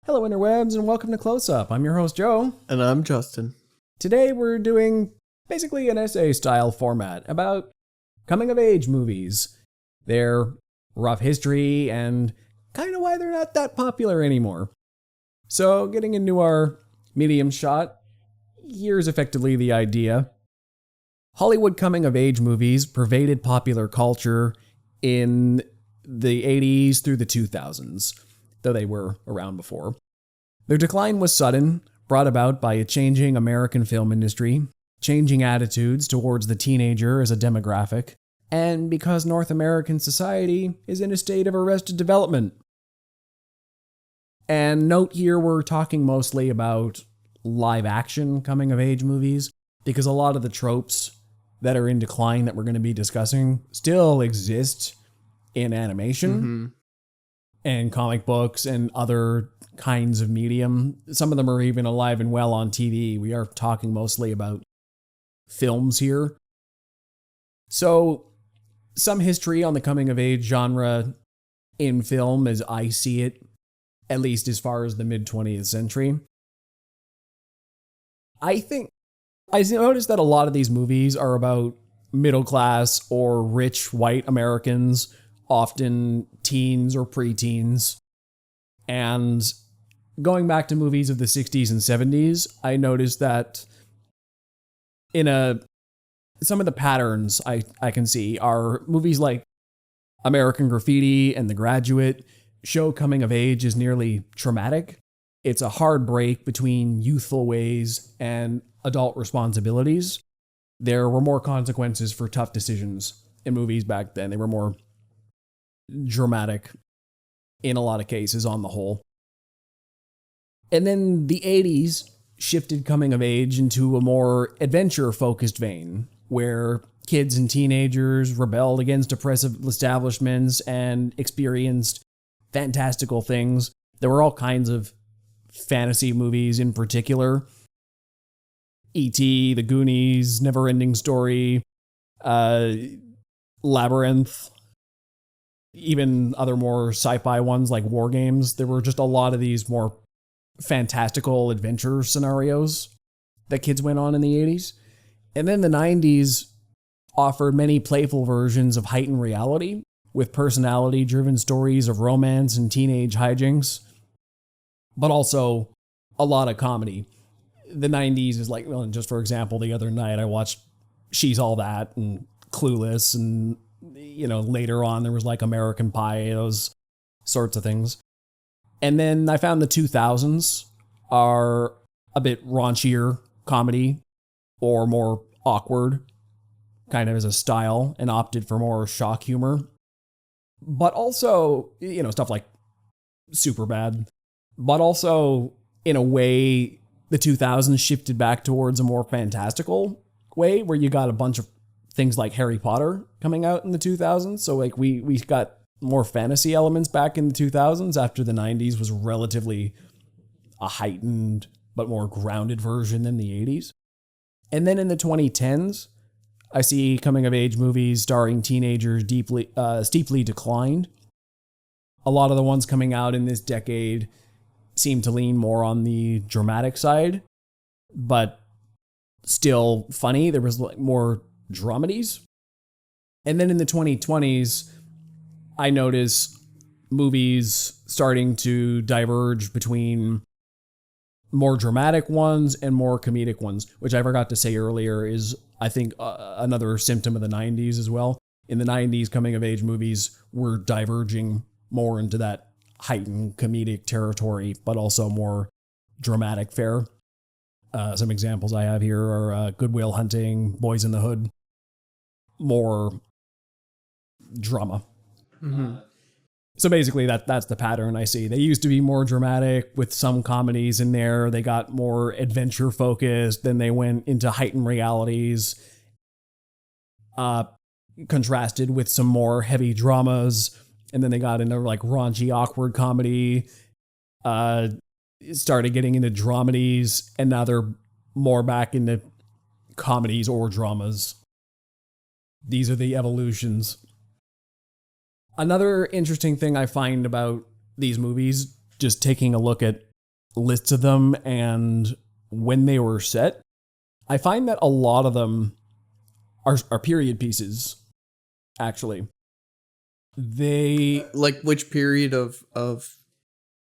Hello interwebs and welcome to Closeup. I'm your host Joe. And I'm Justin. Today we're doing basically an essay style format about coming of age movies, their rough history, and kind of why they're not that popular anymore. So getting into our medium shot, here's effectively the idea. Hollywood coming of age movies pervaded popular culture in the 80s through the 2000s. Though they were around before. Their decline was sudden, brought about by a changing American film industry, changing attitudes towards the teenager as a demographic, and because North American society is in a state of arrested development. And note here we're talking mostly about live-action coming-of-age movies, because a lot of the tropes that are in decline that we're going to be discussing still exist in animation. And comic books and other kinds of medium. Some of them are even alive and well on TV. We are talking mostly about films here. So, some history on the coming-of-age genre in film as I see it, at least as far as the mid-20th century. I noticed that a lot of these movies are about middle-class or rich white Americans, often teens or preteens. And going back to movies of the 60s and 70s, I noticed that some of the patterns I can see are movies like American Graffiti and The Graduate show coming of age as nearly traumatic. It's a hard break between youthful ways and adult responsibilities. There were more consequences for tough decisions in movies back then. They were more dramatic in a lot of cases on the whole. And then the 80s shifted coming of age into a more adventure-focused vein, where kids and teenagers rebelled against oppressive establishments and experienced fantastical things. There were all kinds of fantasy movies in particular. E.T., The Goonies, Neverending Story, Labyrinth, even other more sci-fi ones like War Games. There were just a lot of these more fantastical adventure scenarios that kids went on in the 80s. And then the 90s offered many playful versions of heightened reality, with personality-driven stories of romance and teenage hijinks, but also a lot of comedy. The 90s is like, well, just for example, the other night I watched She's All That and Clueless, and later on there was like American Pie, those sorts of things. And then I found the 2000s are a bit raunchier comedy or more awkward, kind of as a style, and opted for more shock humor. But also, stuff like Superbad. But also, in a way, the 2000s shifted back towards a more fantastical way, where you got a bunch of things like Harry Potter coming out in the 2000s. So like we got more fantasy elements back in the 2000s after the 90s was relatively a heightened but more grounded version than the 80s. And then in the 2010s, I see coming of age movies starring teenagers steeply declined. A lot of the ones coming out in this decade seem to lean more on the dramatic side, but still funny. There was like more dramedies. And then in the 2020s, I notice movies starting to diverge between more dramatic ones and more comedic ones, which I forgot to say earlier is, I think, another symptom of the 90s as well. In the 90s, coming of age movies were diverging more into that heightened comedic territory, but also more dramatic fare. Some examples I have here are Good Will Hunting, Boys in the Hood. More drama. So basically that's the pattern I see. They used to be more dramatic with some comedies in there. They got more adventure focused. Then they went into heightened realities, contrasted with some more heavy dramas. And then they got into like raunchy, awkward comedy, started getting into dramedies, and now they're more back into comedies or dramas. These are the evolutions. Another interesting thing I find about these movies, just taking a look at lists of them and when they were set, I find that a lot of them are period pieces, actually. They... Like which period of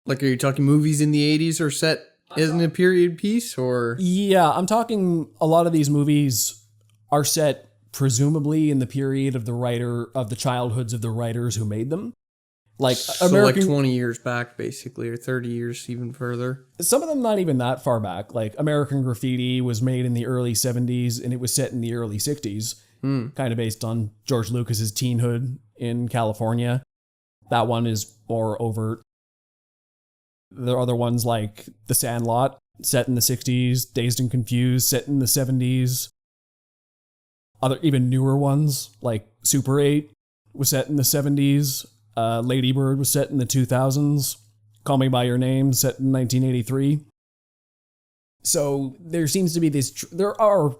like, are you talking movies in the 80s are set in a period piece, or? Yeah, I'm talking a lot of these movies are set presumably in the period of the childhoods of the writers who made them. Like So like 20 years back, basically, or 30 years even further. Some of them not even that far back. Like American Graffiti was made in the early 70s and it was set in the early 60s, kind of based on George Lucas's teenhood in California. That one is more overt. There are other ones like The Sandlot, set in the 60s, Dazed and Confused, set in the 70s. Other even newer ones like Super 8 was set in the 70s. Lady Bird was set in the 2000s. Call Me By Your Name, set in 1983. So there seems to be this... There are,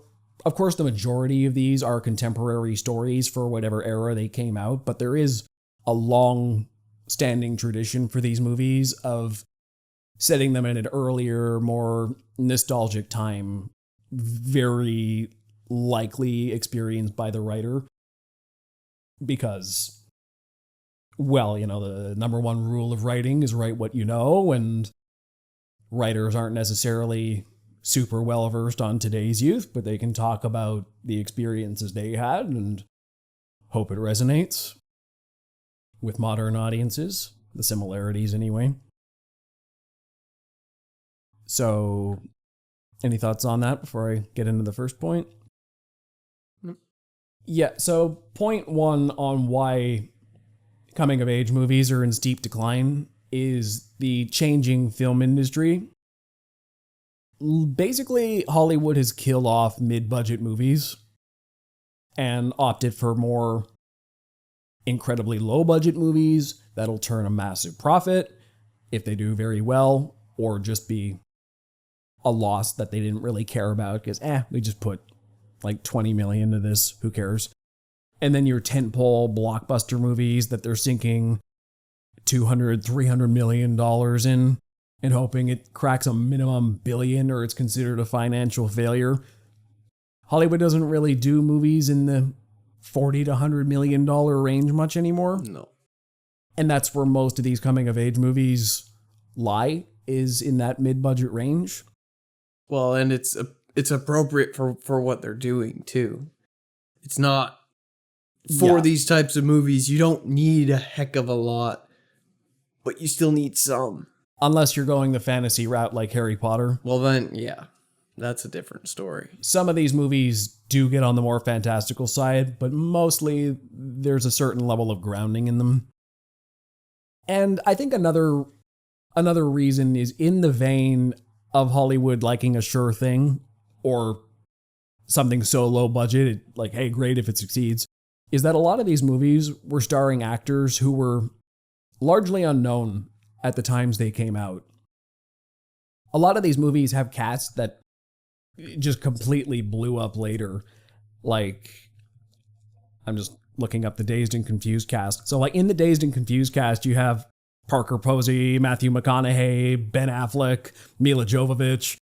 of course, the majority of these are contemporary stories for whatever era they came out, but there is a long-standing tradition for these movies of setting them in an earlier, more nostalgic time, very likely experienced by the writer. Because... well, the number one rule of writing is write what you know, and writers aren't necessarily super well versed on today's youth, but they can talk about the experiences they had and hope it resonates with modern audiences, the similarities anyway. So, any thoughts on that before I get into the first point? Yeah, so point one on why coming-of-age movies are in steep decline is the changing film industry. Basically, Hollywood has killed off mid-budget movies and opted for more incredibly low-budget movies that'll turn a massive profit if they do very well, or just be a loss that they didn't really care about because, we just put like 20 million into this, who cares? And then your tentpole blockbuster movies that they're sinking $200-300 million in and hoping it cracks a minimum billion or it's considered a financial failure. Hollywood doesn't really do movies in the $40 to $100 million range much anymore. No. And that's where most of these coming-of-age movies lie, is in that mid-budget range. Well, and it's appropriate for what they're doing, too. It's not... For these types of movies, you don't need a heck of a lot, but you still need some. Unless you're going the fantasy route like Harry Potter. Well then, yeah, that's a different story. Some of these movies do get on the more fantastical side, but mostly there's a certain level of grounding in them. And I think another reason is in the vein of Hollywood liking a sure thing, or something so low budget, like, hey, great if it succeeds, is that a lot of these movies were starring actors who were largely unknown at the times they came out. A lot of these movies have casts that just completely blew up later. Like, I'm just looking up the Dazed and Confused cast. So, like, in the Dazed and Confused cast, you have Parker Posey, Matthew McConaughey, Ben Affleck, Mila Jovovich.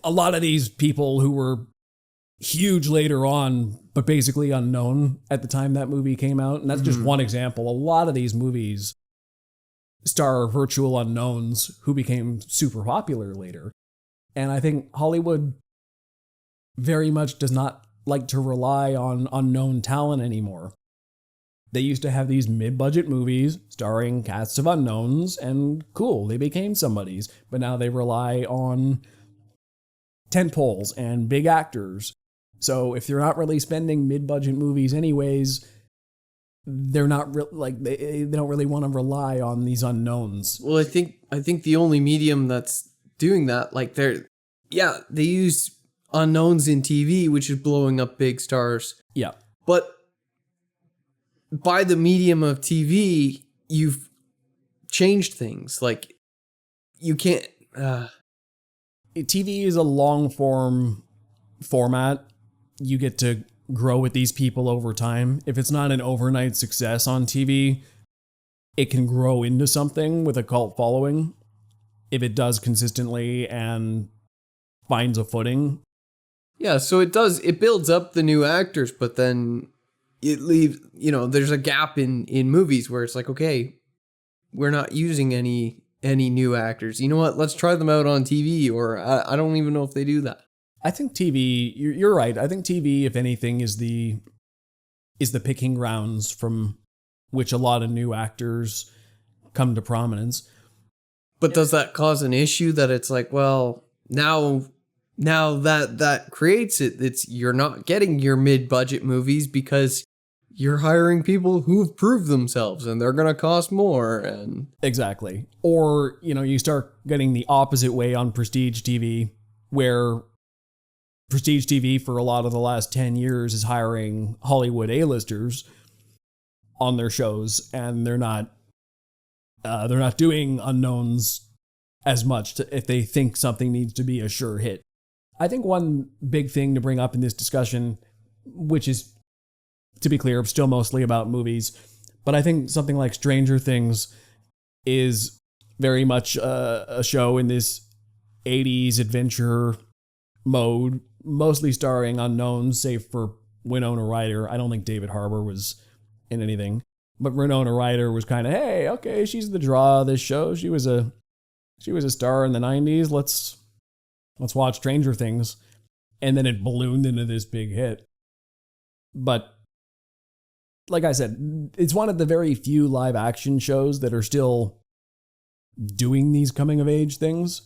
A lot of these people who were huge later on, but basically unknown at the time that movie came out. And that's just one example. A lot of these movies star virtual unknowns who became super popular later. And I think Hollywood very much does not like to rely on unknown talent anymore. They used to have these mid-budget movies starring casts of unknowns, and cool, they became somebody's. But now they rely on tentpoles and big actors. So if they're not really spending mid-budget movies anyways, they're not they don't really want to rely on these unknowns. Well, I think the only medium that's doing that, like they use unknowns in TV, which is blowing up big stars. Yeah. But by the medium of TV, you've changed things. Like, you can't... TV is a long-form format. You get to grow with these people over time. If it's not an overnight success on TV, it can grow into something with a cult following. if it does consistently and finds a footing. Yeah, so it builds up the new actors, but then it leaves, there's a gap in movies where it's like, okay, we're not using any new actors. You know what? Let's try them out on TV, or I don't even know if they do that. I think TV, you're right. I think TV, if anything, is the picking grounds from which a lot of new actors come to prominence. But does that cause an issue that it's like, well, now that creates you're not getting your mid-budget movies because you're hiring people who've proved themselves and they're going to cost more. And exactly. Or, you start getting the opposite way on prestige TV, where prestige TV for a lot of the last 10 years is hiring Hollywood A-listers on their shows, and they're not doing unknowns as much if they think something needs to be a sure hit. I think one big thing to bring up in this discussion, which is, to be clear, still mostly about movies, but I think something like Stranger Things is very much a show in this 80s adventure mode, mostly starring unknowns, save for Winona Ryder. I don't think David Harbour was in anything, but Winona Ryder was kind of, hey, okay, she's the draw of this show. She was a star in the 90s. Let's watch Stranger Things. And then it ballooned into this big hit. But like I said, it's one of the very few live action shows that are still doing these coming of age things.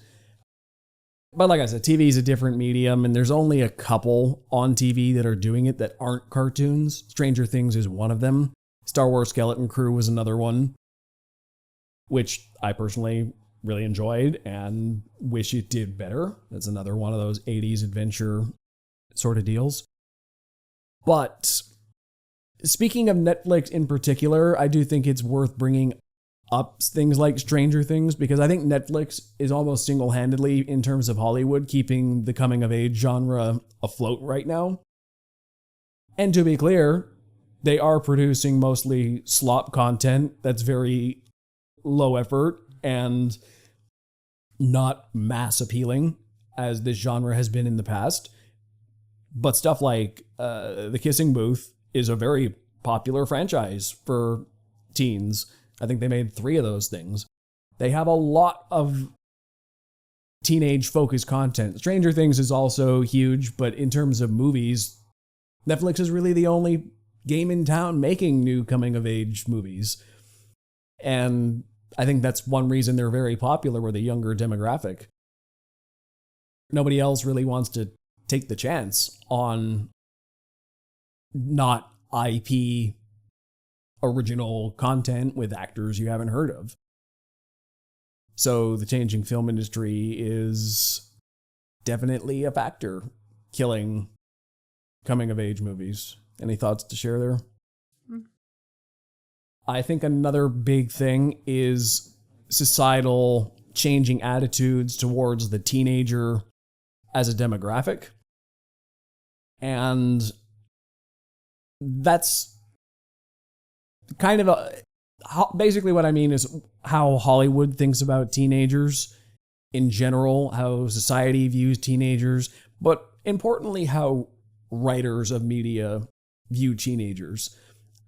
But like I said, TV is a different medium, and there's only a couple on TV that are doing it that aren't cartoons. Stranger Things is one of them. Star Wars Skeleton Crew was another one, which I personally really enjoyed and wish it did better. That's another one of those 80s adventure sort of deals. But speaking of Netflix in particular, I do think it's worth bringing up things like Stranger Things, because I think Netflix is almost single-handedly, in terms of Hollywood, keeping the coming-of-age genre afloat right now. And to be clear, they are producing mostly slop content that's very low effort and not mass appealing, as this genre has been in the past. But stuff like The Kissing Booth is a very popular franchise for teens. I think they made 3 of those things. They have a lot of teenage-focused content. Stranger Things is also huge, but in terms of movies, Netflix is really the only game in town making new coming-of-age movies. And I think that's one reason they're very popular with a younger demographic. Nobody else really wants to take the chance on not IP original content with actors you haven't heard of. So the changing film industry is definitely a factor killing coming-of-age movies. Any thoughts to share there? I think another big thing is societal changing attitudes towards the teenager as a demographic. And that's kind of basically what I mean is how Hollywood thinks about teenagers in general, how society views teenagers, but importantly, how writers of media view teenagers.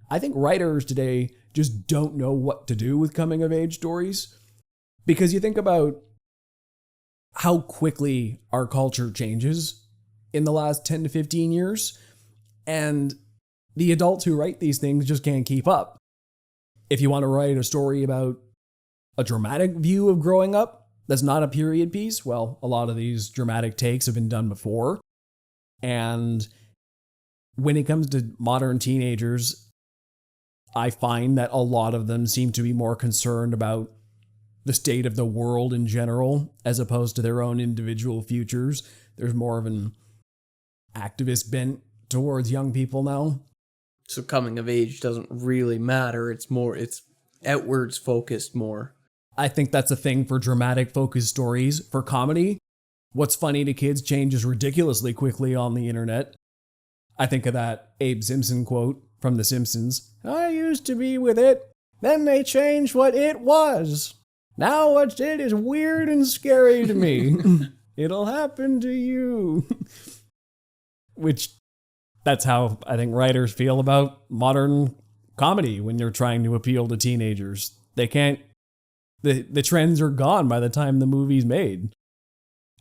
I think writers today just don't know what to do with coming of age stories, because you think about how quickly our culture changes in the last 10 to 15 years, and the adults who write these things just can't keep up. If you want to write a story about a dramatic view of growing up that's not a period piece, well, a lot of these dramatic takes have been done before. And when it comes to modern teenagers, I find that a lot of them seem to be more concerned about the state of the world in general, as opposed to their own individual futures. There's more of an activist bent towards young people now. So coming of age doesn't really matter. It's outwards focused more. I think that's a thing for dramatic focused stories. For comedy, what's funny to kids changes ridiculously quickly on the internet. I think of that Abe Simpson quote from The Simpsons. I used to be with it, then they changed what it was. Now what's it is weird and scary to me. It'll happen to you. Which, that's how I think writers feel about modern comedy when you're trying to appeal to teenagers. They can't, the trends are gone by the time the movie's made.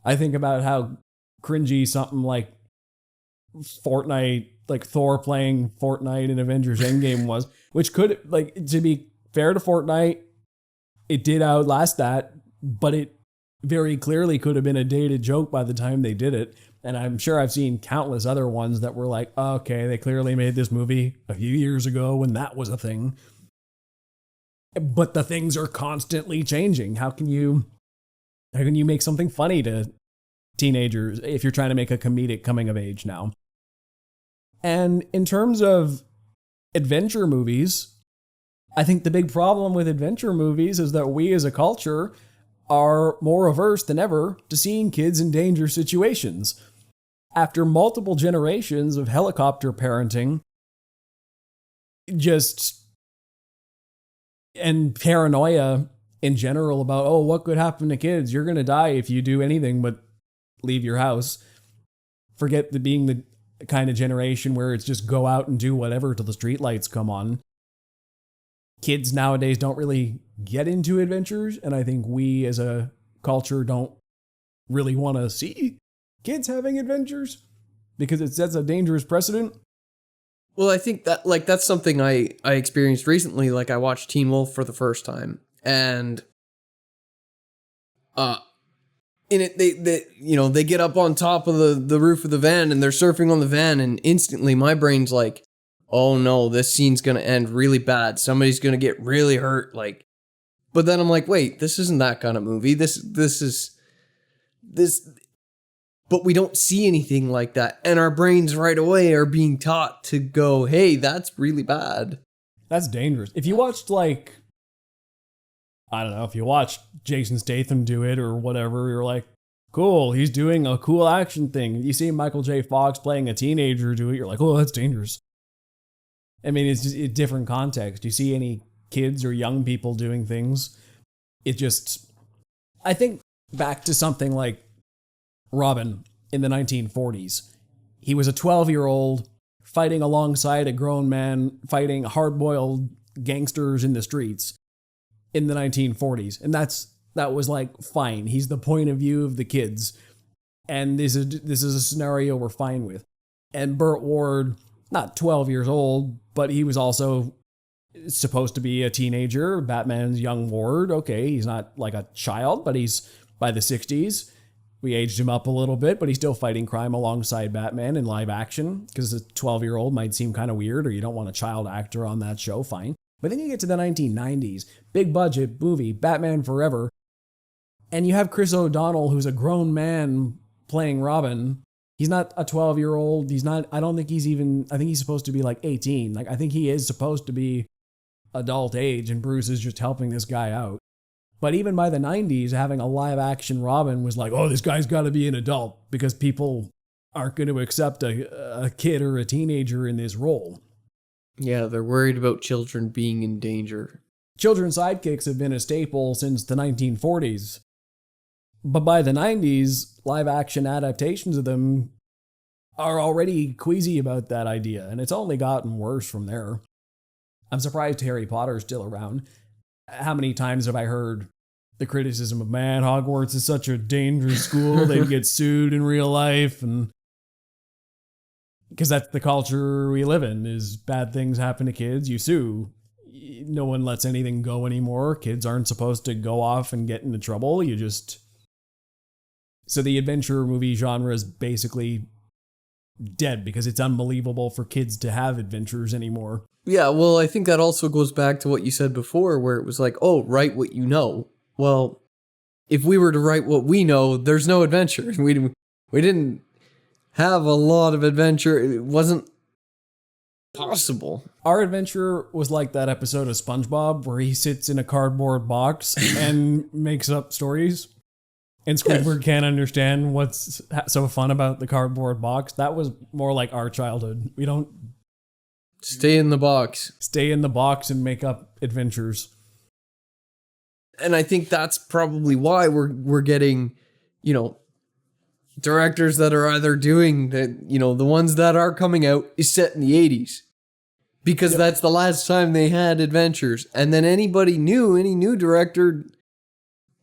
I think about how cringy something like Fortnite, like Thor playing Fortnite in Avengers Endgame was, which could, like, to be fair to Fortnite, it did outlast that, but it very clearly could have been a dated joke by the time they did it. And I'm sure I've seen countless other ones that were like, oh, okay, they clearly made this movie a few years ago when that was a thing. But the things are constantly changing. How can you make something funny to teenagers if you're trying to make a comedic coming of age now? And in terms of adventure movies, I think the big problem with adventure movies is that we as a culture are more averse than ever to seeing kids in danger situations. After multiple generations of helicopter parenting, and paranoia in general about, oh, what could happen to kids? You're going to die if you do anything but leave your house. Forget being the kind of generation where it's just go out and do whatever till the streetlights come on. Kids nowadays don't really get into adventures, and I think we as a culture don't really want to see kids having adventures because it sets a dangerous precedent. Well, I think that that's something I experienced recently. Like, I watched Teen Wolf for the first time, and in it they get up on top of the roof of the van and they're surfing on the van, and instantly my brain's like, oh no, this scene's gonna end really bad. Somebody's gonna get really hurt. Like, but then I'm like, wait, this isn't that kind of movie. This is. But we don't see anything like that. And our brains right away are being taught to go, hey, that's really bad. That's dangerous. If you watched, like, I don't know, if you watched Jason Statham do it or whatever, you're like, cool, he's doing a cool action thing. You see Michael J. Fox playing a teenager do it, you're like, oh, that's dangerous. I mean, it's just a different context. You see any kids or young people doing things, it just, I think back to something like Robin in the 1940s. He was a 12-year-old fighting alongside a grown man, fighting hard-boiled gangsters in the streets in the 1940s. And that was like, fine. He's the point of view of the kids. And this is a scenario we're fine with. And Burt Ward, not 12 years old, but he was also supposed to be a teenager. Batman's young Ward. Okay, he's not like a child, but he's by the 60s. We aged him up a little bit, but he's still fighting crime alongside Batman in live action, because a 12-year-old might seem kind of weird, or you don't want a child actor on that show, fine. But then you get to the 1990s, big budget movie, Batman Forever, and you have Chris O'Donnell, who's a grown man playing Robin. He's not a 12-year-old. I think he's supposed to be like 18. Like, I think he is supposed to be adult age, and Bruce is just helping this guy out. But even by the 90s, having a live-action Robin was like, oh, this guy's got to be an adult because people aren't going to accept a kid or a teenager in this role. Yeah, they're worried about children being in danger. Children's sidekicks have been a staple since the 1940s. But by the 90s, live-action adaptations of them are already queasy about that idea, and it's only gotten worse from there. I'm surprised Harry Potter's still around. How many times have I heard the criticism of, man, Hogwarts is such a dangerous school, they'd get sued in real life, and because that's the culture we live in, is bad things happen to kids, you sue. No one lets anything go anymore. Kids aren't supposed to go off and get into trouble. So the adventure movie genre is basically dead because it's unbelievable for kids to have adventures anymore. Yeah, well, I think that also goes back to what you said before, where it was like, oh, write what you know. Well, if we were to write what we know, there's no adventure. We didn't have a lot of adventure. It wasn't possible. Our adventure was like that episode of SpongeBob where he sits in a cardboard box and makes up stories. And Squidward can't understand what's so fun about the cardboard box. That was more like our childhood. We don't stay in the box. Stay in the box and make up adventures. And I think that's probably why we're getting, you know, directors that are either doing the, you know, the ones that are coming out is set in the 80s. Because that's the last time they had adventures. And then any new director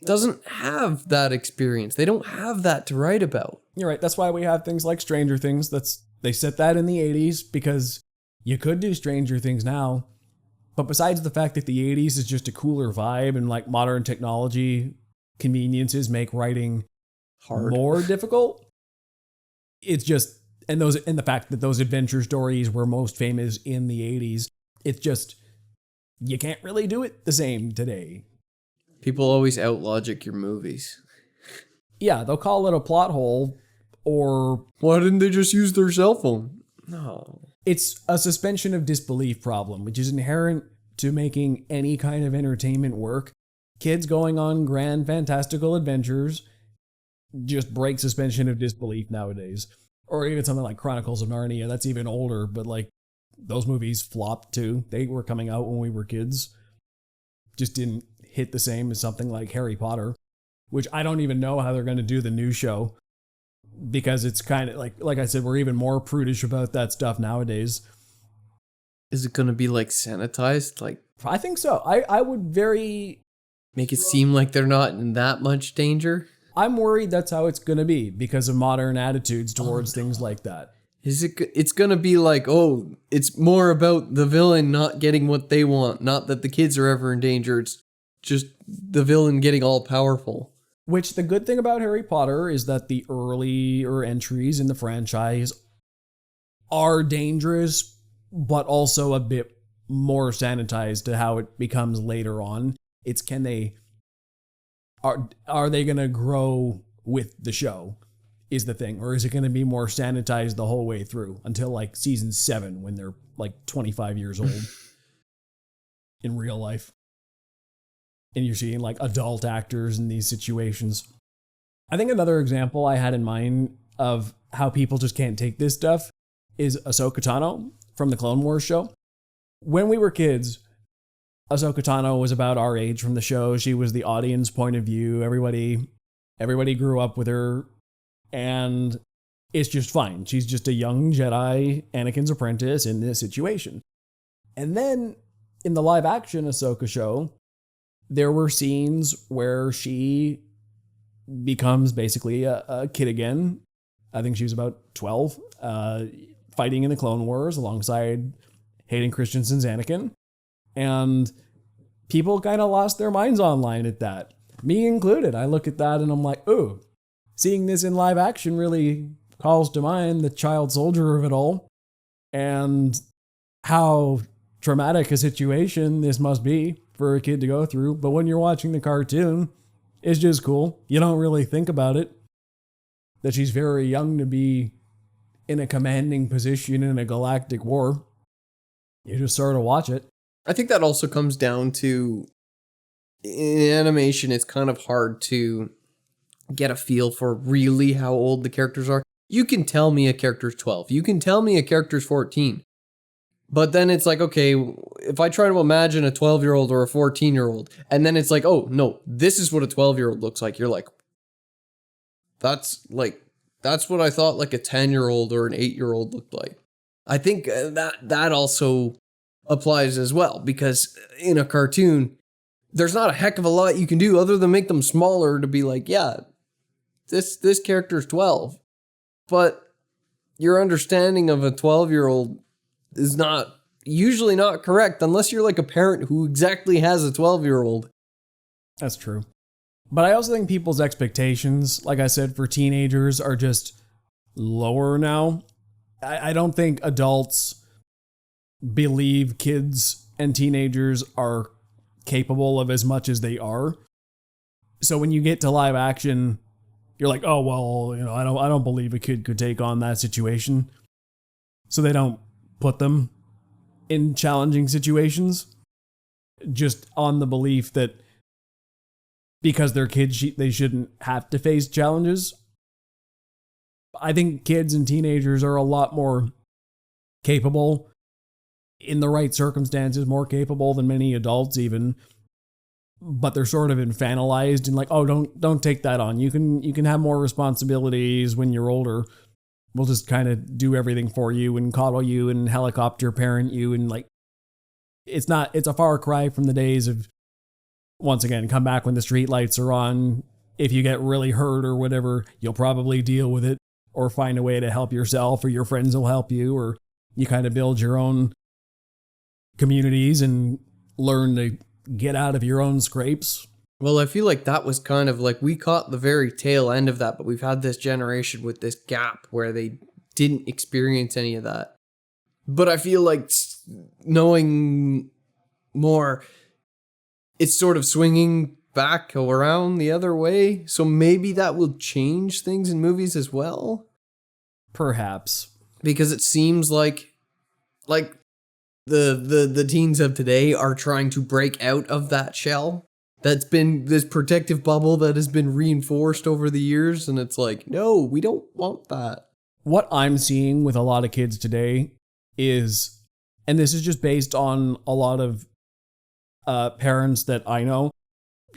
doesn't have that experience. They don't have that to write about. You're right. That's why we have things like Stranger Things. They set that in the 80s because you could do Stranger Things now. But besides the fact that the 80s is just a cooler vibe and like modern technology conveniences make writing Hard. more difficult, it's just, and the fact that those adventure stories were most famous in the 80s, it's just, you can't really do it the same today. People always out-logic your movies. Yeah, they'll call it a plot hole, or why didn't they just use their cell phone? No. It's a suspension of disbelief problem, which is inherent to making any kind of entertainment work. Kids going on grand fantastical adventures just break suspension of disbelief nowadays. Or even something like Chronicles of Narnia, that's even older, but like those movies flopped too. They were coming out when we were kids. Just didn't hit the same as something like Harry Potter, which I don't even know how they're going to do the new show, because it's kind of like I said, we're even more prudish about that stuff nowadays. Is it going to be like sanitized? Like, I think so. I would very make it seem like they're not in that much danger. I'm worried that's how it's going to be because of modern attitudes towards things like that. It's going to be like, oh, it's more about the villain not getting what they want, not that the kids are ever in danger. It's just the villain getting all powerful. Which the good thing about Harry Potter is that the earlier entries in the franchise are dangerous, but also a bit more sanitized to how it becomes later on. It's are they going to grow with the show is the thing, or is it going to be more sanitized the whole way through until like season 7 when they're like 25 years old in real life? And you're seeing like adult actors in these situations. I think another example I had in mind of how people just can't take this stuff is Ahsoka Tano from the Clone Wars show. When we were kids, Ahsoka Tano was about our age from the show. She was the audience point of view. Everybody grew up with her, and it's just fine. She's just a young Jedi, Anakin's apprentice in this situation. And then in the live action Ahsoka show, there were scenes where she becomes basically a kid again. I think she was about 12, fighting in the Clone Wars alongside Hayden Christensen's Anakin. And people kind of lost their minds online at that. Me included. I look at that and I'm like, ooh, seeing this in live action really calls to mind the child soldier of it all and how traumatic a situation this must be for a kid to go through. But when you're watching the cartoon, it's just cool. You don't really think about it, that she's very young to be in a commanding position in a galactic war. You just sort of watch it. I think that also comes down to, in animation, it's kind of hard to get a feel for really how old the characters are. You can tell me a character's 12. You can tell me a character's 14. But then it's like, okay, if I try to imagine a 12-year-old or a 14-year-old, and then it's like, oh, no, this is what a 12-year-old looks like. You're like, that's what I thought like a 10-year-old or an 8-year-old looked like. I think that also applies as well, because in a cartoon, there's not a heck of a lot you can do other than make them smaller to be like, yeah, this character's 12. But your understanding of a 12-year-old is usually not correct unless you're like a parent who exactly has a 12-year-old. That's true. But I also think people's expectations, like I said, for teenagers are just lower now. I don't think adults believe kids and teenagers are capable of as much as they are. So when you get to live action, you're like, oh, well, I don't believe a kid could take on that situation. So they don't put them in challenging situations just on the belief that because they're kids, they shouldn't have to face challenges. I think kids and teenagers are a lot more capable in the right circumstances, more capable than many adults even. but they're sort of infantilized and like, oh, don't take that on. You can have more responsibilities when you're older. We'll just kind of do everything for you and coddle you and helicopter parent you, and like it's a far cry from the days of, once again, come back when the street lights are on. If you get really hurt or whatever, you'll probably deal with it or find a way to help yourself, or your friends will help you, or you kind of build your own communities and learn to get out of your own scrapes. Well, I feel like that was kind of like we caught the very tail end of that, but we've had this generation with this gap where they didn't experience any of that. But I feel like knowing more, it's sort of swinging back around the other way. So maybe that will change things in movies as well. Perhaps. Because it seems like the teens of today are trying to break out of that shell. That's been this protective bubble that has been reinforced over the years. And it's like, no, we don't want that. What I'm seeing with a lot of kids today is, and this is just based on a lot of parents that I know,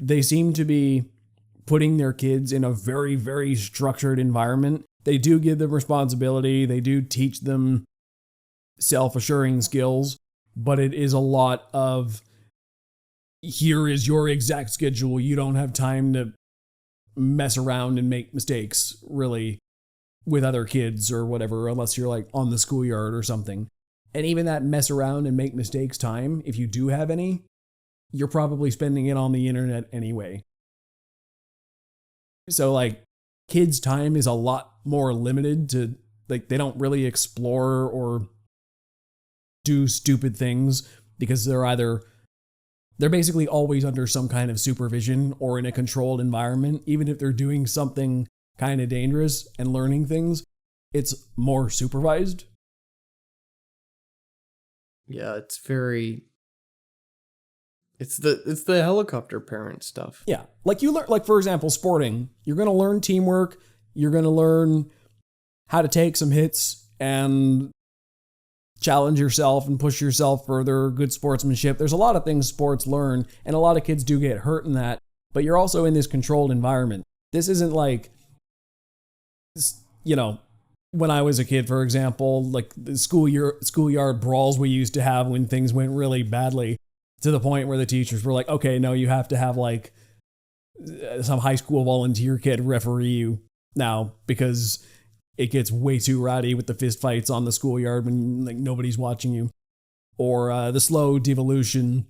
they seem to be putting their kids in a very, very structured environment. They do give them responsibility. They do teach them self-assuring skills, but it is a lot of, here is your exact schedule. You don't have time to mess around and make mistakes, really, with other kids or whatever, unless you're like on the schoolyard or something. And even that mess around and make mistakes time, if you do have any, you're probably spending it on the internet anyway. So like, kids' time is a lot more limited to, like, they don't really explore or do stupid things because they're basically always under some kind of supervision or in a controlled environment. Even if they're doing something kind of dangerous and learning things, it's more supervised. Yeah, it's the helicopter parent stuff. Yeah. Like you learn, like for example, sporting, you're going to learn teamwork. You're going to learn how to take some hits and challenge yourself and push yourself further, good sportsmanship. There's a lot of things sports learn, and a lot of kids do get hurt in that, but you're also in this controlled environment. This isn't like, you know, when I was a kid, for example, like the schoolyard brawls we used to have when things went really badly, to the point where the teachers were like, okay, no, you have to have like some high school volunteer kid referee you now, because it gets way too rowdy with the fist fights on the schoolyard when like nobody's watching you. Or the slow devolution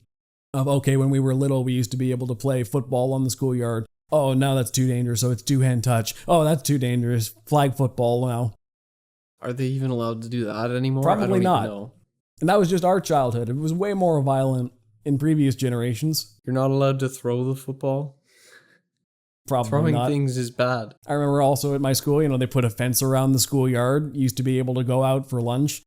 of, okay, when we were little, we used to be able to play football on the schoolyard. Oh, now that's too dangerous, so it's two-hand touch. Oh, that's too dangerous. Flag football now. Are they even allowed to do that anymore? Probably not. Even know. And that was just our childhood. It was way more violent in previous generations. You're not allowed to throw the football? Probably Throwing not. things is bad. I remember also at my school, they put a fence around the schoolyard. You used to be able to go out for lunch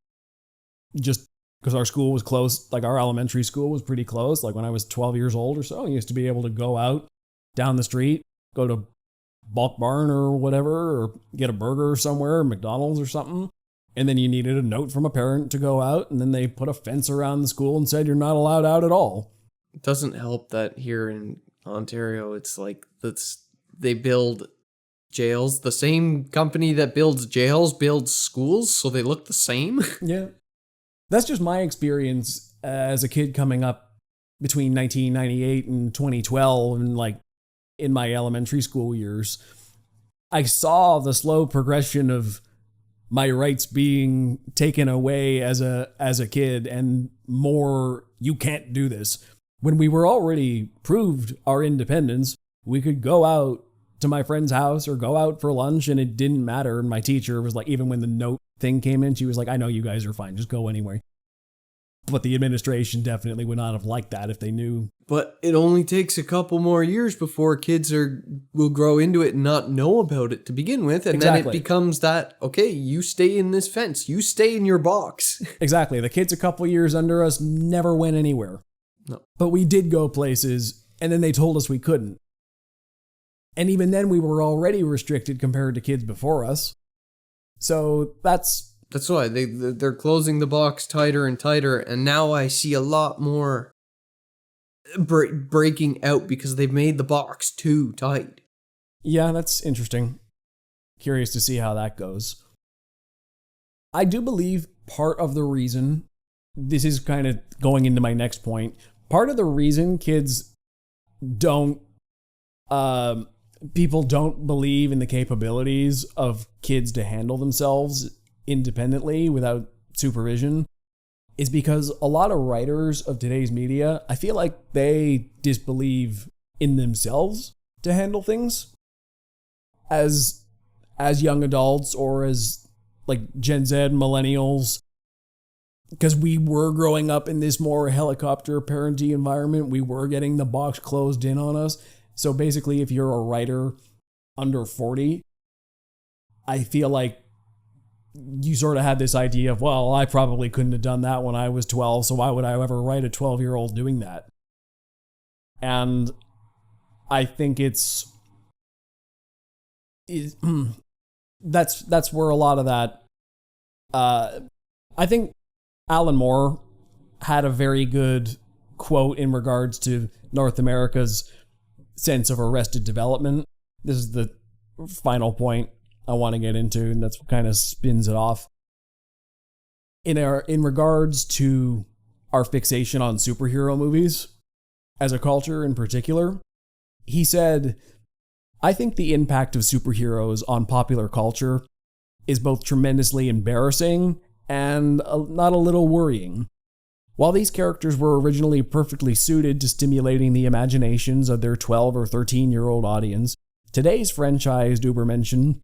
just because our school was close. Like our elementary school was pretty close. Like when I was 12 years old or so, you used to be able to go out down the street, go to Bulk Barn or whatever, or get a burger somewhere, McDonald's or something. And then you needed a note from a parent to go out. And then they put a fence around the school and said, you're not allowed out at all. It doesn't help that here in Ontario, it's like they build jails. The same company that builds jails builds schools, so they look the same. Yeah. That's just my experience as a kid coming up between 1998 and 2012 and like in my elementary school years. I saw the slow progression of my rights being taken away as a kid, and more, you can't do this. When we were already proved our independence, we could go out to my friend's house or go out for lunch and it didn't matter. And my teacher was like, even when the note thing came in, she was like, I know you guys are fine, just go anyway. But the administration definitely would not have liked that if they knew. But it only takes a couple more years before kids will grow into it and not know about it to begin with. And then it becomes that, okay, you stay in this fence, you stay in your box. Exactly. The kids a couple years under us never went anywhere. No. But we did go places, and then they told us we couldn't. And even then, we were already restricted compared to kids before us. So that's why they're closing the box tighter and tighter. And now I see a lot more breaking out because they've made the box too tight. Yeah, that's interesting. Curious to see how that goes. I do believe part of the reason, this is kind of going into my next point, part of the reason kids don't, people don't believe in the capabilities of kids to handle themselves independently without supervision is because a lot of writers of today's media, I feel like they disbelieve in themselves to handle things as young adults or as like Gen Z millennials, because we were growing up in this more helicopter parenting environment. We were getting the box closed in on us. So basically, if you're a writer under 40, I feel like you sort of had this idea of, well, I probably couldn't have done that when I was 12, so why would I ever write a 12-year-old doing that? And I think that's where a lot of that, I think Alan Moore had a very good quote in regards to North America's sense of arrested development. This is the final point I want to get into, and that's what kind of spins it off. In regards to our fixation on superhero movies as a culture in particular, he said, I think the impact of superheroes on popular culture is both tremendously embarrassing and not a little worrying. While these characters were originally perfectly suited to stimulating the imaginations of their 12 or 13-year-old audience, today's franchised Übermenschen,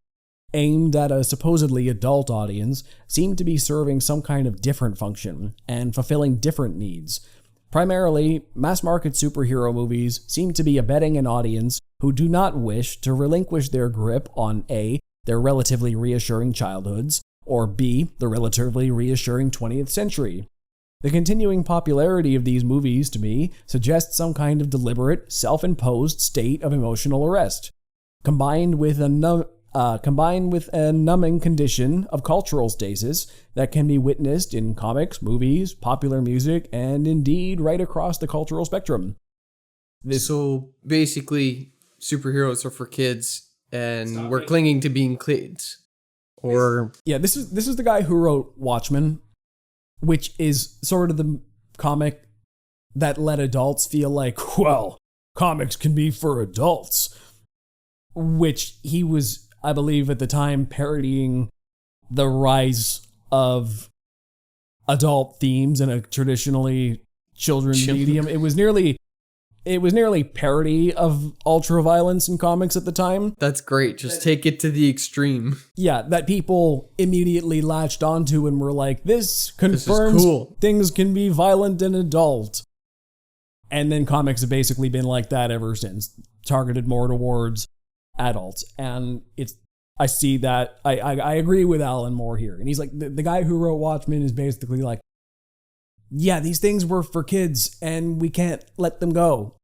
aimed at a supposedly adult audience, seem to be serving some kind of different function and fulfilling different needs. Primarily, mass-market superhero movies seem to be abetting an audience who do not wish to relinquish their grip on A, their relatively reassuring childhoods, or B, the relatively reassuring 20th century. The continuing popularity of these movies, to me, suggests some kind of deliberate, self-imposed state of emotional arrest, combined with a numbing condition of cultural stasis that can be witnessed in comics, movies, popular music, and indeed right across the cultural spectrum. So basically, superheroes are for kids, and we're clinging to being kids. Or yeah, this is the guy who wrote Watchmen, which is sort of the comic that let adults feel like, well, comics can be for adults, which he was, I believe, at the time parodying the rise of adult themes in a traditionally children's medium. It was nearly parody of ultra-violence in comics at the time. That's great. Just take it to the extreme. Yeah, that people immediately latched onto and were like, this confirms things can be violent and adult. And then comics have basically been like that ever since, targeted more towards adults. And I see that, I agree with Alan Moore here. And he's like, the guy who wrote Watchmen is basically like, yeah, these things were for kids and we can't let them go.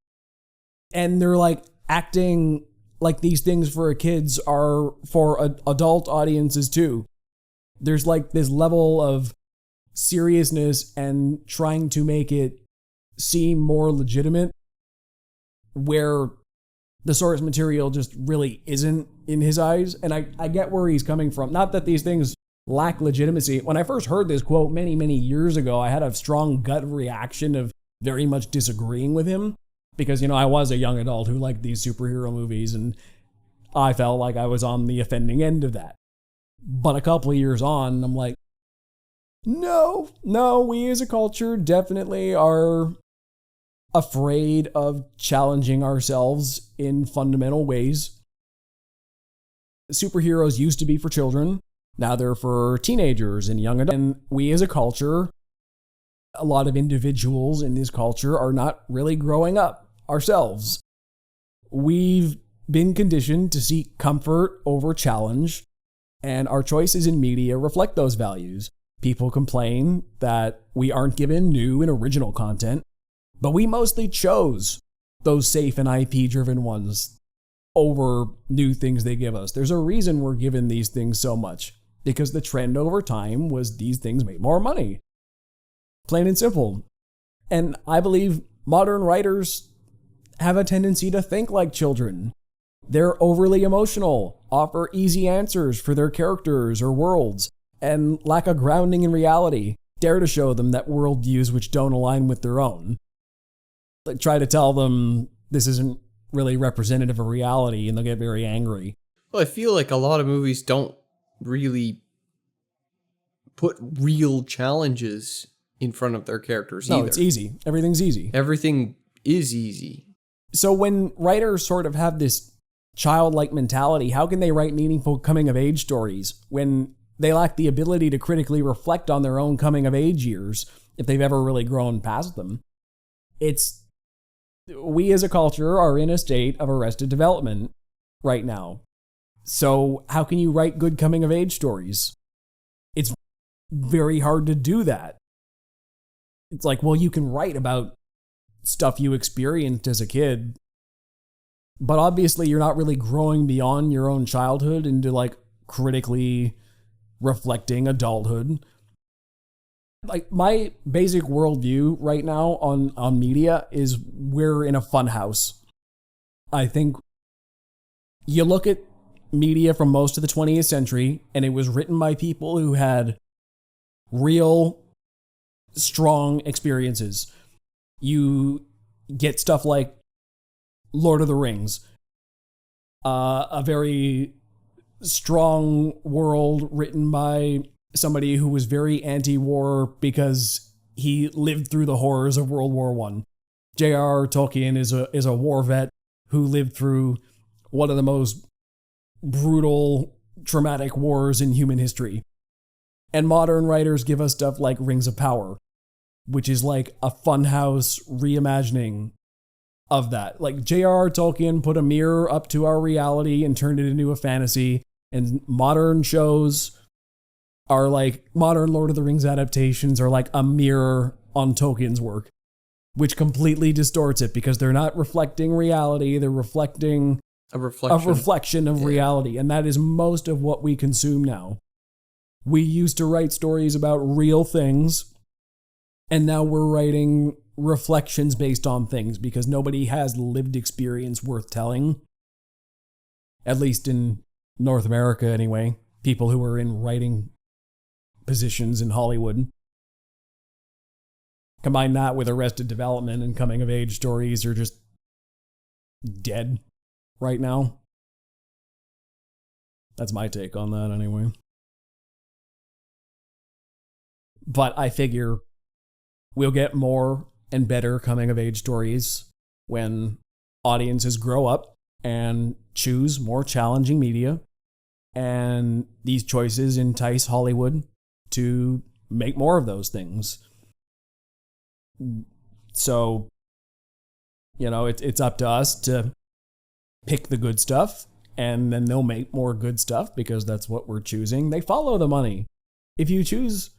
And they're like acting like these things for kids are for adult audiences too. There's like this level of seriousness and trying to make it seem more legitimate where the source material just really isn't in his eyes. And I get where he's coming from. Not that these things lack legitimacy. When I first heard this quote many, many years ago, I had a strong gut reaction of very much disagreeing with him because, I was a young adult who liked these superhero movies and I felt like I was on the offending end of that. But a couple of years on, I'm like, no, we as a culture definitely are afraid of challenging ourselves in fundamental ways. Superheroes used to be for children. Now they're for teenagers and young adults. And we as a culture, a lot of individuals in this culture are not really growing up ourselves. We've been conditioned to seek comfort over challenge, and our choices in media reflect those values. People complain that we aren't given new and original content, but we mostly chose those safe and IP-driven ones over new things they give us. There's a reason we're given these things so much. Because the trend over time was these things made more money. Plain and simple. And I believe modern writers have a tendency to think like children. They're overly emotional, offer easy answers for their characters or worlds, and lack a grounding in reality, dare to show them that worldviews which don't align with their own. Like, try to tell them this isn't really representative of reality, and they'll get very angry. Well, I feel like a lot of movies don't really put real challenges in front of their characters either. No, it's easy. Everything's easy. Everything is easy. So when writers sort of have this childlike mentality, how can they write meaningful coming-of-age stories when they lack the ability to critically reflect on their own coming-of-age years if they've ever really grown past them? We as a culture are in a state of arrested development right now. So how can you write good coming-of-age stories? It's very hard to do that. It's like, well, you can write about stuff you experienced as a kid, but obviously you're not really growing beyond your own childhood into like critically reflecting adulthood. Like, my basic worldview right now on media is we're in a fun house. I think you look at media from most of the 20th century, and it was written by people who had real strong experiences. You get stuff like Lord of the Rings, a very strong world written by somebody who was very anti-war because he lived through the horrors of World War I. J.R.R. Tolkien is a war vet who lived through one of the most brutal, traumatic wars in human history. And modern writers give us stuff like Rings of Power, which is like a funhouse reimagining of that. Like, J.R.R. Tolkien put a mirror up to our reality and turned it into a fantasy, and modern shows are like, modern Lord of the Rings adaptations are like a mirror on Tolkien's work, which completely distorts it because they're not reflecting reality, they're reflecting a reflection of reality, and that is most of what we consume now. We used to write stories about real things, and now we're writing reflections based on things because nobody has lived experience worth telling. At least in North America, anyway. People who are in writing positions in Hollywood. Combine that with Arrested Development, and coming-of-age stories are just dead right now. That's my take on that, anyway. But I figure we'll get more and better coming-of-age stories when audiences grow up and choose more challenging media, and these choices entice Hollywood to make more of those things. So, you know, it's up to us to pick the good stuff, and then they'll make more good stuff because that's what we're choosing. They follow the money. If you choose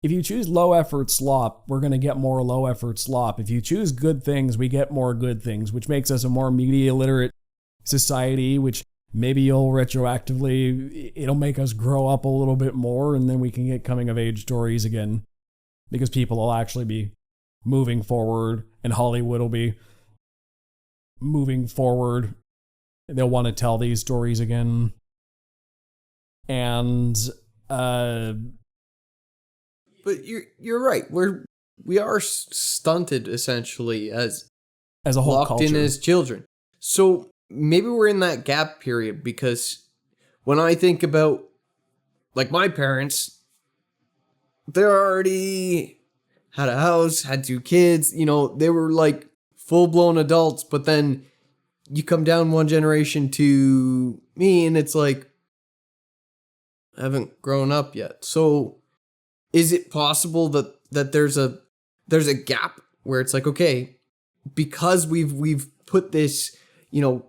low effort slop, we're going to get more low effort slop. If you choose good things, we get more good things, which makes us a more media literate society, which maybe it'll make us grow up a little bit more, and then we can get coming of age stories again because people will actually be moving forward, and Hollywood will be moving forward. They'll want to tell these stories again. And but you're right. We are stunted essentially as a whole locked culture. in as children. So maybe we're in that gap period, because when I think about like my parents, they already had a house, had 2 kids, you know, they were like full-blown adults, but then you come down one generation to me and it's like, I haven't grown up yet. So is it possible that there's a gap where it's like, okay, because we've put this, you know,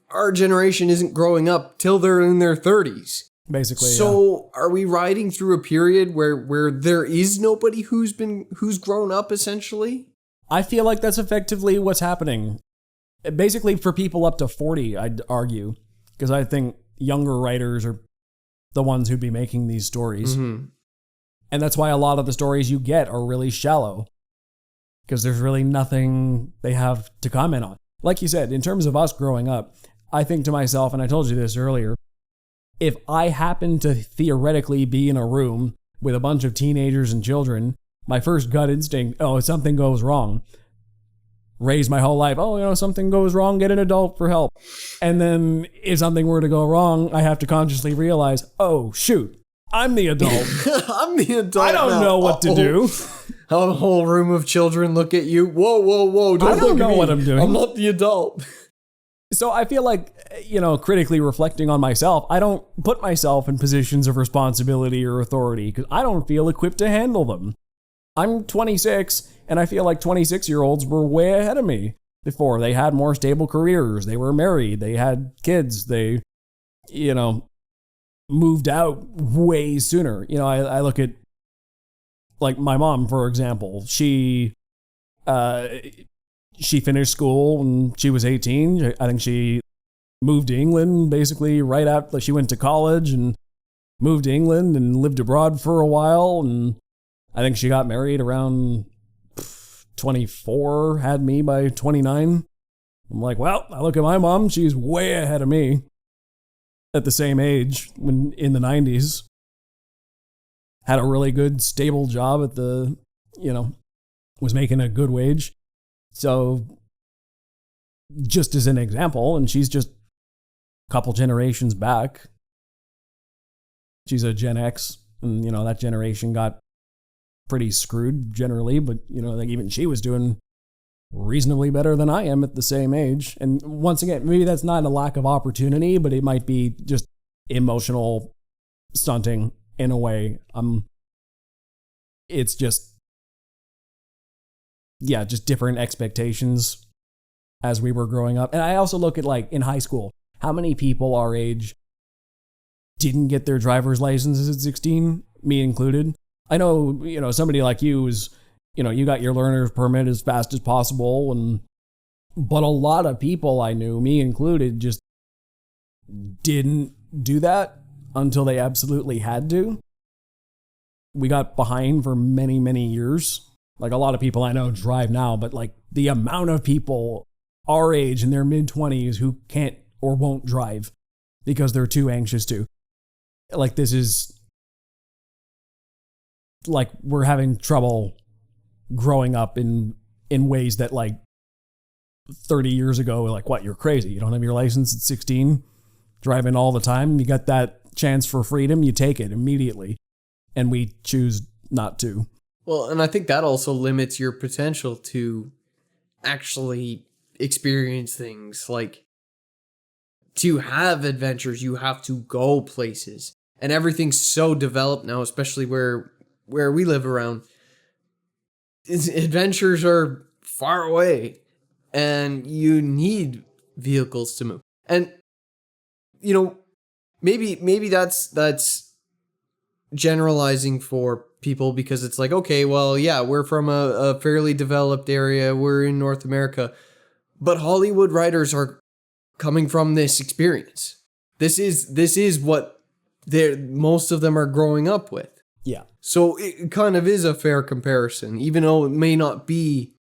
our generation isn't growing up till they're in their 30s. Basically, so are we riding through a period where there is nobody who's grown up essentially? I feel like that's effectively what's happening. Basically, for people up to 40, I'd argue, because I think younger writers are the ones who'd be making these stories. Mm-hmm. And that's why a lot of the stories you get are really shallow. because there's really nothing they have to comment on. Like you said, in terms of us growing up, I think to myself, and I told you this earlier, if I happen to theoretically be in a room with a bunch of teenagers and children, my first gut instinct, oh, if something goes wrong, raised my whole life, oh, something goes wrong, get an adult for help. And then if something were to go wrong, I have to consciously realize, oh, shoot, I'm the adult. I'm the adult. I don't know what to do. How a whole room of children look at you. Whoa, whoa, whoa. I don't know what I'm doing. I'm not the adult. So I feel like, critically reflecting on myself, I don't put myself in positions of responsibility or authority because I don't feel equipped to handle them. I'm 26, and I feel like 26-year-olds were way ahead of me before. They had more stable careers. They were married. They had kids. They, moved out way sooner. I look at, like, my mom, for example. She finished school when she was 18. I think she moved to England basically right after she went to college and moved to England and lived abroad for a while. And I think she got married around 24, had me by 29. I'm like, well, I look at my mom. She's way ahead of me at the same age when in the 90s. Had a really good, stable job at the, was making a good wage. So just as an example, and she's just a couple generations back. She's a Gen X, and, that generation got pretty screwed generally, but, like even she was doing reasonably better than I am at the same age. And once again, maybe that's not a lack of opportunity, but it might be just emotional stunting in a way. It's just, just different expectations as we were growing up. And I also look at, like, in high school, how many people our age didn't get their driver's licenses at 16, me included. I know, somebody like you is, you got your learner's permit as fast as possible. But a lot of people I knew, me included, just didn't do that until they absolutely had to. We got behind for many, many years. Like, a lot of people I know drive now, but, like, the amount of people our age in their mid-20s who can't or won't drive because they're too anxious to. Like, this is, like, we're having trouble growing up in ways that, like, 30 years ago, like, what, you're crazy. You don't have your license at 16, driving all the time. You got that chance for freedom, you take it immediately. And we choose not to. Well, and I think that also limits your potential to actually experience things. Like, to have adventures, you have to go places. And everything's so developed now, especially where we live around. Adventures are far away, and you need vehicles to move. And, maybe that's generalizing for people because it's like, okay, well, yeah, we're from a fairly developed area. We're in North America. But Hollywood writers are coming from this experience. This is what most of them are growing up with. Yeah. So it kind of is a fair comparison, even though it may not be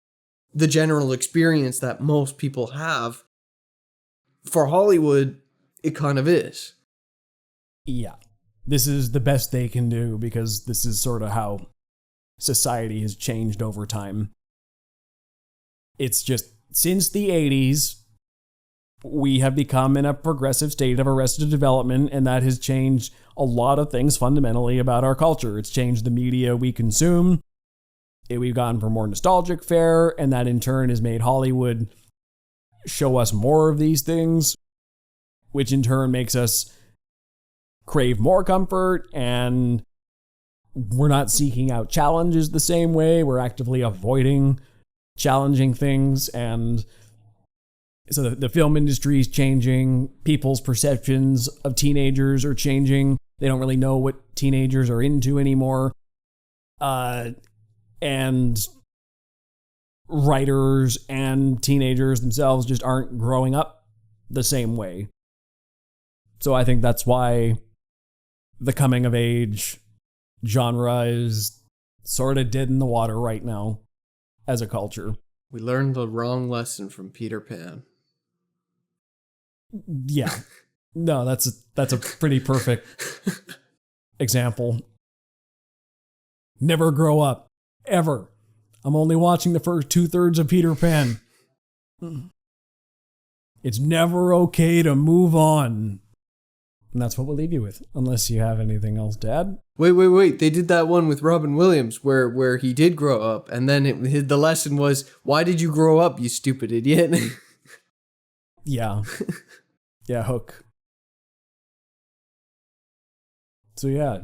the general experience that most people have. For Hollywood, it kind of is. Yeah. This is the best they can do because this is sort of how society has changed over time. It's just, since the 80s, we have become in a progressive state of arrested development, and that has changed a lot of things fundamentally about our culture. It's changed the media we consume. We've gone for more nostalgic fare, and that in turn has made Hollywood show us more of these things, which in turn makes us crave more comfort, and we're not seeking out challenges the same way. We're actively avoiding challenging things, and so the film industry is changing. People's perceptions of teenagers are changing. They don't really know what teenagers are into anymore. And writers and teenagers themselves just aren't growing up the same way. So I think that's why the coming of age genre is sort of dead in the water right now. as a culture. We learned the wrong lesson from Peter Pan. Yeah. No, that's a pretty perfect example. Never grow up. Ever. I'm only watching the first 2/3 of Peter Pan. It's never okay to move on. And that's what we'll leave you with, unless you have anything else to add. Wait. They did that one with Robin Williams where he did grow up. And then the lesson was, why did you grow up, you stupid idiot? Yeah. Yeah, Hook. So yeah.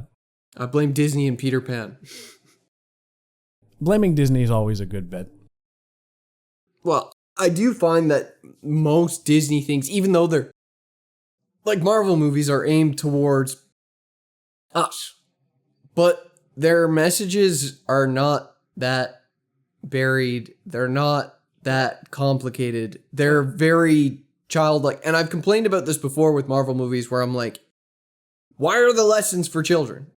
I blame Disney and Peter Pan. Blaming Disney is always a good bet. Well, I do find that most Disney things, even though they're like Marvel movies, are aimed towards us, but their messages are not that buried. They're not that complicated. They're very childlike. And I've complained about this before with Marvel movies where I'm like, why are the lessons for children?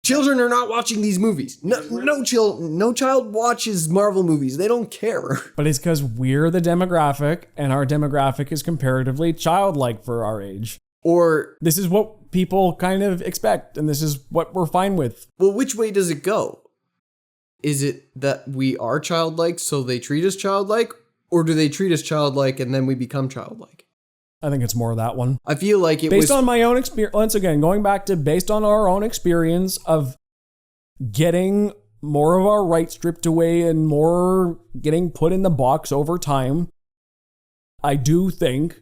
Children are not watching these movies. No child watches Marvel movies. They don't care. But it's because we're the demographic, and our demographic is comparatively childlike for our age. Or this is what people kind of expect, and this is what we're fine with. Well, which way does it go? Is it that we are childlike, so they treat us childlike? Or do they treat us childlike and then we become childlike? I think it's more of that one. I feel like based on my own experience, once again, going back to based on our own experience of getting more of our rights stripped away and more getting put in the box over time, I do think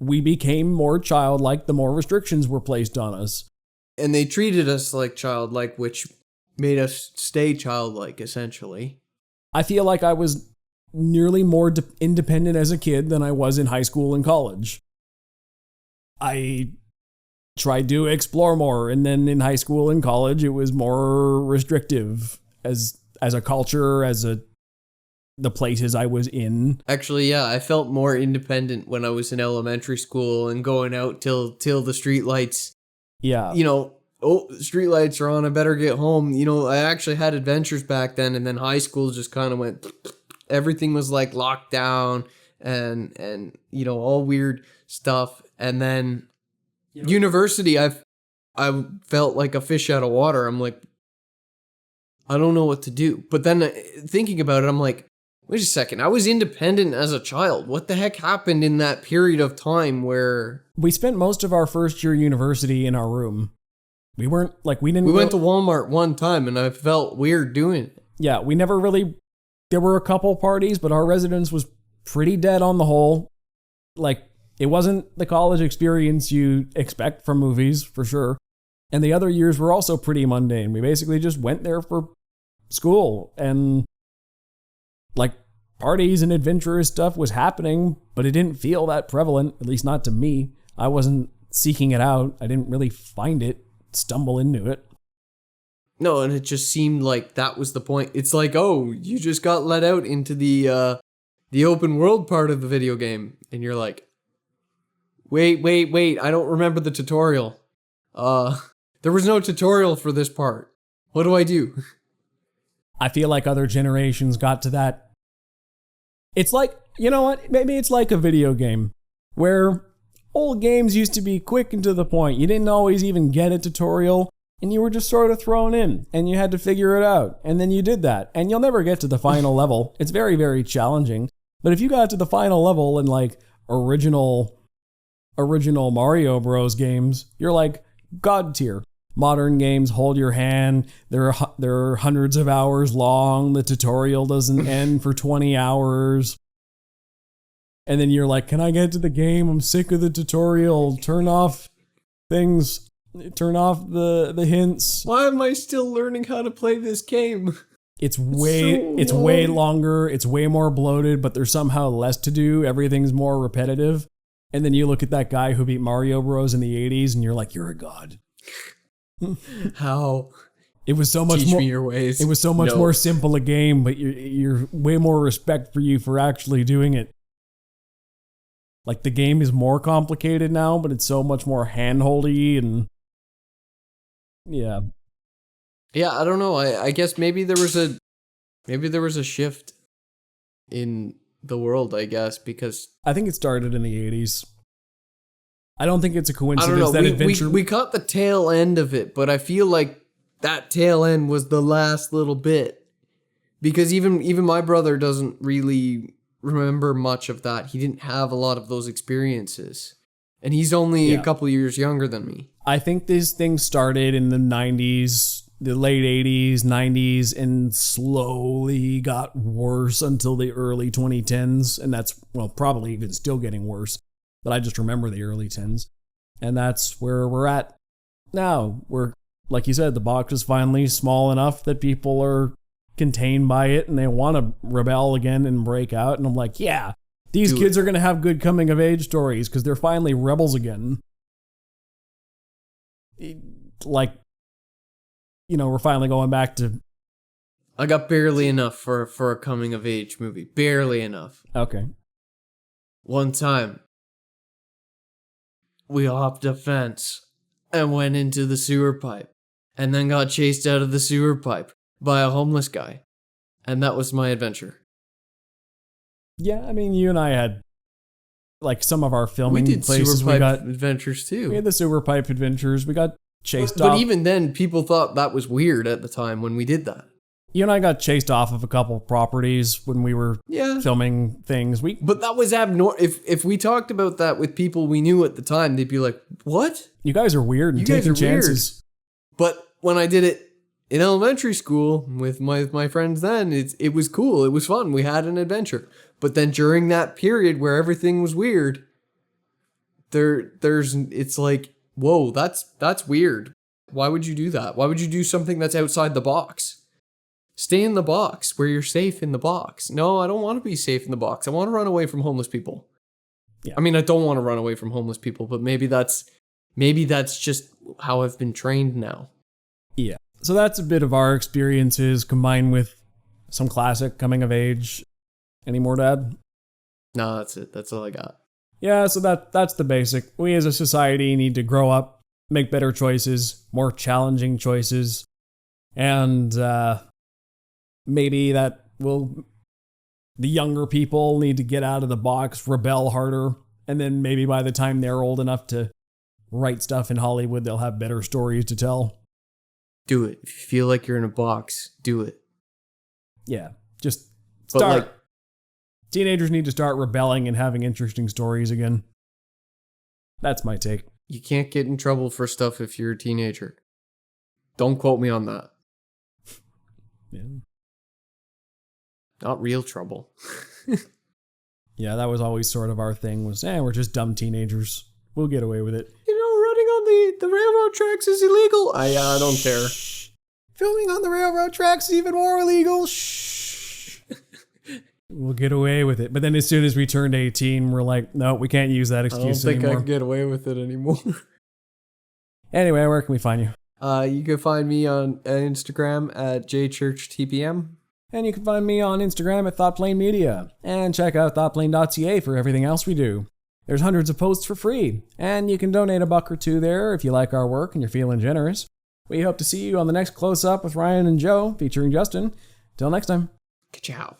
we became more childlike the more restrictions were placed on us. And they treated us like childlike, which made us stay childlike, essentially. I feel like I was nearly more independent as a kid than I was in high school and college. I tried to explore more, and then in high school and college, it was more restrictive as a culture, the places I was in. Actually, yeah, I felt more independent when I was in elementary school and going out till the street lights. Yeah. Street lights are on, I better get home. I actually had adventures back then, and then high school just kind of went... Everything was like locked down and all weird stuff. And then university, I felt like a fish out of water. I'm like, I don't know what to do. But then thinking about it, I'm like, wait a second. I was independent as a child. What the heck happened in that period of time where... We spent most of our first year university in our room. We went to Walmart one time and I felt weird doing it. Yeah, we never really... There were a couple parties, but our residence was pretty dead on the whole. Like, it wasn't the college experience you expect from movies, for sure. And the other years were also pretty mundane. We basically just went there for school, and like parties and adventurous stuff was happening, but it didn't feel that prevalent, at least not to me. I wasn't seeking it out. I didn't really find it, stumble into it. No, and it just seemed like that was the point. It's like, oh, you just got let out into the open world part of the video game. And you're like, wait, I don't remember the tutorial. There was no tutorial for this part. What do I do? I feel like other generations got to that. It's like, you know what? Maybe it's like a video game where old games used to be quick and to the point. You didn't always even get a tutorial. And you were just sort of thrown in, and you had to figure it out. And then you did that. And you'll never get to the final level. It's very, very challenging. But if you got to the final level in like original Mario Bros. Games, you're like God tier. Modern games hold your hand. They're hundreds of hours long. The tutorial doesn't end for 20 hours. And then you're like, can I get to the game? I'm sick of the tutorial. Turn off things. Turn off the hints. Why am I still learning how to play this game? It's way longer. It's way more bloated, but there's somehow less to do. Everything's more repetitive. And then you look at that guy who beat Mario Bros. In the 80s, and you're like, you're a god. How? It was so much Teach more. me your ways. It was so much more simple a game, but you're way more respect for you for actually doing it. Like the game is more complicated now, but it's so much more handholdy and. Yeah. Yeah, I don't know. I guess maybe there was a shift. in the world, I guess, because I think it started in the 80s. I don't think it's a I don't coincidence know. that We, adventure. we caught the tail end of it, but I feel like that tail end was the last little bit, because even my brother doesn't really remember much of that. He didn't have a lot of those experiences, and he's only a couple years younger than me. I think this thing started in the 90s, the late 80s, 90s, and slowly got worse until the early 2010s. And that's, well, probably even still getting worse. But I just remember the early 10s. And that's where we're at now. We're, like you said, the box is finally small enough that people are contained by it and they want to rebel again and break out. And I'm like, yeah, these kids are going to have good coming of age stories because they're finally rebels again. Like, you know, we're finally going back to... I got barely enough for a coming of age movie. Barely enough. Okay. One time, we hopped a fence and went into the sewer pipe and then got chased out of the sewer pipe by a homeless guy. And that was my adventure. Yeah, I mean, you and I had, like, some of our filming we did places. Sewer pipe adventures too. We had the sewer pipe adventures. We got chased off. But even then, people thought that was weird at the time when we did that. You and I got chased off of a couple properties when we were filming things. But that was abnormal. If we talked about that with people we knew at the time, they'd be like, "What? You guys are weird and taking chances." Weird. But when I did it in elementary school with my friends then, it was cool. It was fun. We had an adventure. But then during that period where everything was weird, it's like, whoa, that's weird. Why would you do that? Why would you do something that's outside the box? Stay in the box where you're safe in the box. No, I don't want to be safe in the box. I want to run away from homeless people. Yeah. I mean, I don't want to run away from homeless people, but maybe that's just how I've been trained now. Yeah. So that's a bit of our experiences combined with some classic coming of age. Any more, Dad? No, that's it. That's all I got. Yeah, so that's the basic. We as a society need to grow up, make better choices, more challenging choices, and maybe the younger people need to get out of the box, rebel harder, and then maybe by the time they're old enough to write stuff in Hollywood, they'll have better stories to tell. Do it. If you feel like you're in a box, do it. Yeah, just start. Teenagers need to start rebelling and having interesting stories again. That's my take. You can't get in trouble for stuff if you're a teenager. Don't quote me on that. Yeah. Not real trouble. Yeah, that was always sort of our thing was, we're just dumb teenagers. We'll get away with it. You know, running on the railroad tracks is illegal. I don't care. Filming on the railroad tracks is even more illegal. Shh. We'll get away with it. But then as soon as we turned 18, we're like, no, we can't use that excuse anymore. I don't think I can get away with it anymore. Anyway, where can we find you? You can find me on Instagram at jchurchtpm. And you can find me on Instagram at ThoughtPlane Media. And check out thoughtplane.ca for everything else we do. There's hundreds of posts for free. And you can donate $1 or $2 there if you like our work and you're feeling generous. We hope to see you on the next Close Up with Ryan and Joe, featuring Justin. Till next time. Ciao.